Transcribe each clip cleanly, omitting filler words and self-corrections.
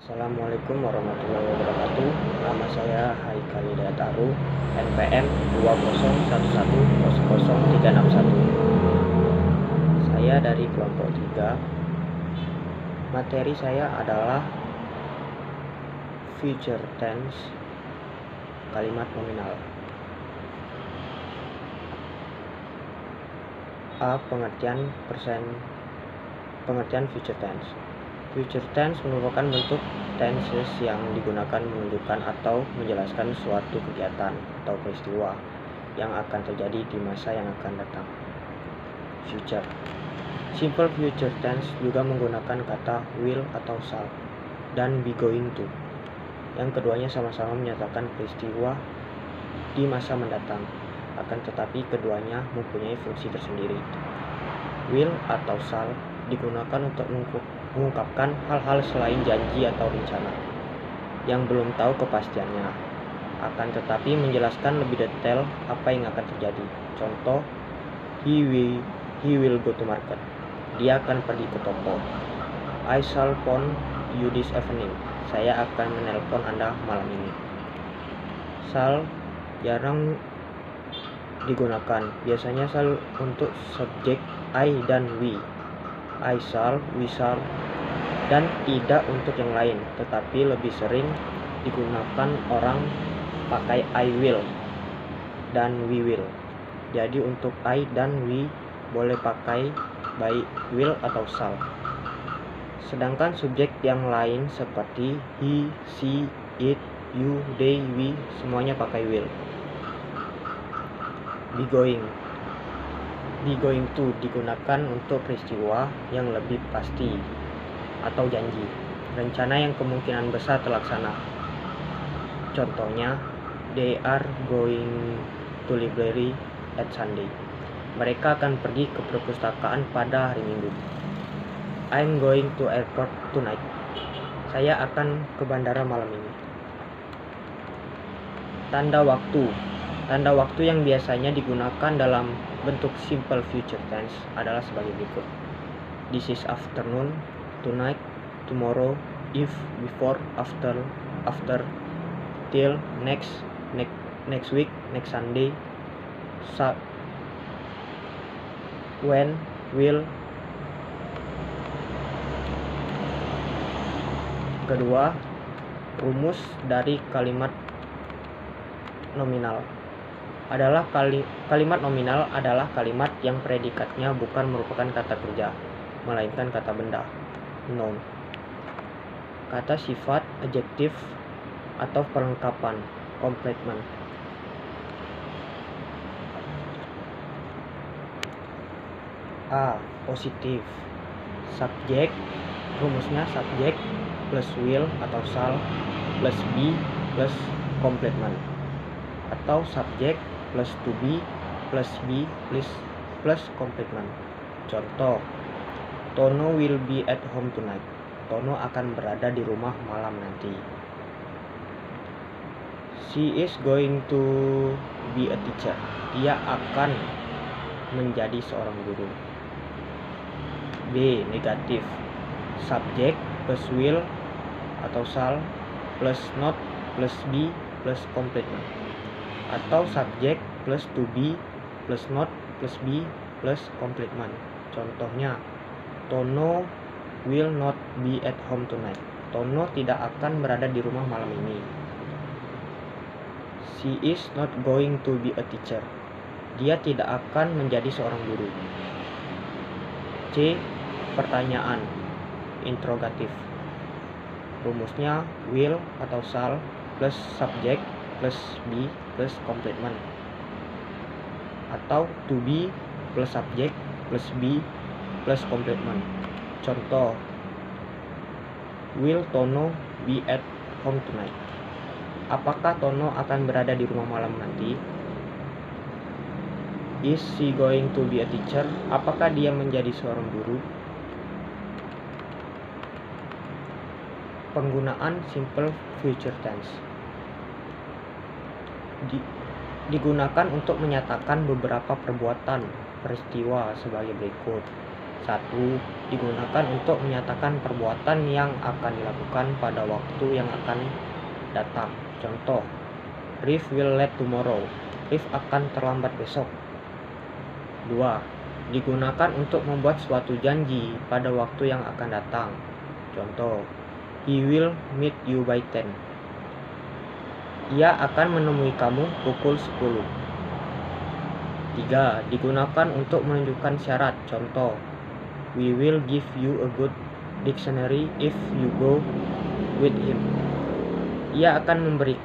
Assalamualaikum warahmatullahi wabarakatuh. Nama saya Haikal Hidayat Aru, NPM 201100361. Saya dari kelompok 3. Materi saya adalah future tense, kalimat nominal. A. Pengertian future tense. Future tense merupakan bentuk tenses yang digunakan menunjukkan atau menjelaskan suatu kegiatan atau peristiwa yang akan terjadi di masa yang akan datang. Future. Simple future tense juga menggunakan kata will atau shall dan be going to. Yang keduanya sama-sama menyatakan peristiwa di masa mendatang, akan tetapi keduanya mempunyai fungsi tersendiri. Will atau shall digunakan untuk mengungkapkan hal-hal selain janji atau rencana yang belum tahu kepastiannya, akan tetapi menjelaskan lebih detail apa yang akan terjadi. Contoh, he will go to market. Dia akan pergi ke toko. I shall phone you this evening. Saya akan menelpon Anda malam ini. Shall jarang digunakan. Biasanya shall untuk subjek I dan we. I shall, we shall, dan tidak untuk yang lain, tetapi lebih sering digunakan orang pakai I will dan we will. Jadi untuk I dan we boleh pakai by will atau shall. Sedangkan subjek yang lain seperti he, she, it, you, they, we semuanya pakai will. Be going. Be going to digunakan untuk peristiwa yang lebih pasti atau janji, rencana yang kemungkinan besar terlaksana. Contohnya, they are going to library at Sunday. Mereka akan pergi ke perpustakaan pada hari Minggu. I'm going to airport tonight. Saya akan ke bandara malam ini. Tanda waktu. Tanda waktu yang biasanya digunakan dalam bentuk simple future tense adalah sebagai berikut. This is afternoon, tonight, tomorrow, if, before, after, till, next week, next Sunday, when, will. Kedua, rumus dari kalimat nominal adalah kalimat nominal adalah kalimat yang predikatnya bukan merupakan kata kerja, melainkan kata benda, noun, kata sifat, adjektif, atau perlengkapan, complement. A. Positif. Subjek. Rumusnya subjek plus will atau shall plus be plus complement, atau subjek plus to be plus be plus complement. Contoh, Tono will be at home tonight. Tono akan berada di rumah malam nanti. She is going to be a teacher. Dia akan menjadi seorang guru. B. Negatif. Subjek plus will atau shall plus not plus be plus complement, atau subjek plus to be plus not plus be plus complement. Contohnya, Tono will not be at home tonight. Tono tidak akan berada di rumah malam ini. She is not going to be a teacher. Dia tidak akan menjadi seorang guru. C. Pertanyaan, interrogatif. Rumusnya will atau shall plus subjek plus be plus complement, atau to be plus subjek plus be plus complement. Contoh, will Tono be at home tonight? Apakah Tono akan berada di rumah malam nanti? Is she going to be a teacher? Apakah dia menjadi seorang guru? Penggunaan simple future tense digunakan untuk menyatakan beberapa perbuatan peristiwa sebagai berikut. 1. Digunakan untuk menyatakan perbuatan yang akan dilakukan pada waktu yang akan datang. Contoh, Rif will late tomorrow. Rif akan terlambat besok. 2. Digunakan untuk membuat suatu janji pada waktu yang akan datang. Contoh, he will meet you by 10. Ia akan menemui kamu pukul 10. 3. Digunakan untuk menunjukkan syarat. Contoh, we will give you a good dictionary if you go with him. Ia akan memberi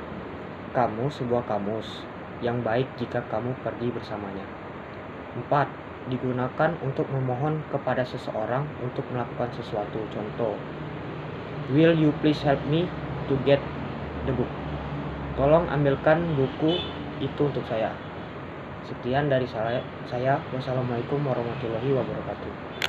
kamu sebuah kamus yang baik jika kamu pergi bersamanya. 4. Digunakan untuk memohon kepada seseorang untuk melakukan sesuatu. Contoh, will you please help me to get the book? Tolong ambilkan buku itu untuk saya. Sekian dari saya. Wassalamualaikum warahmatullahi wabarakatuh.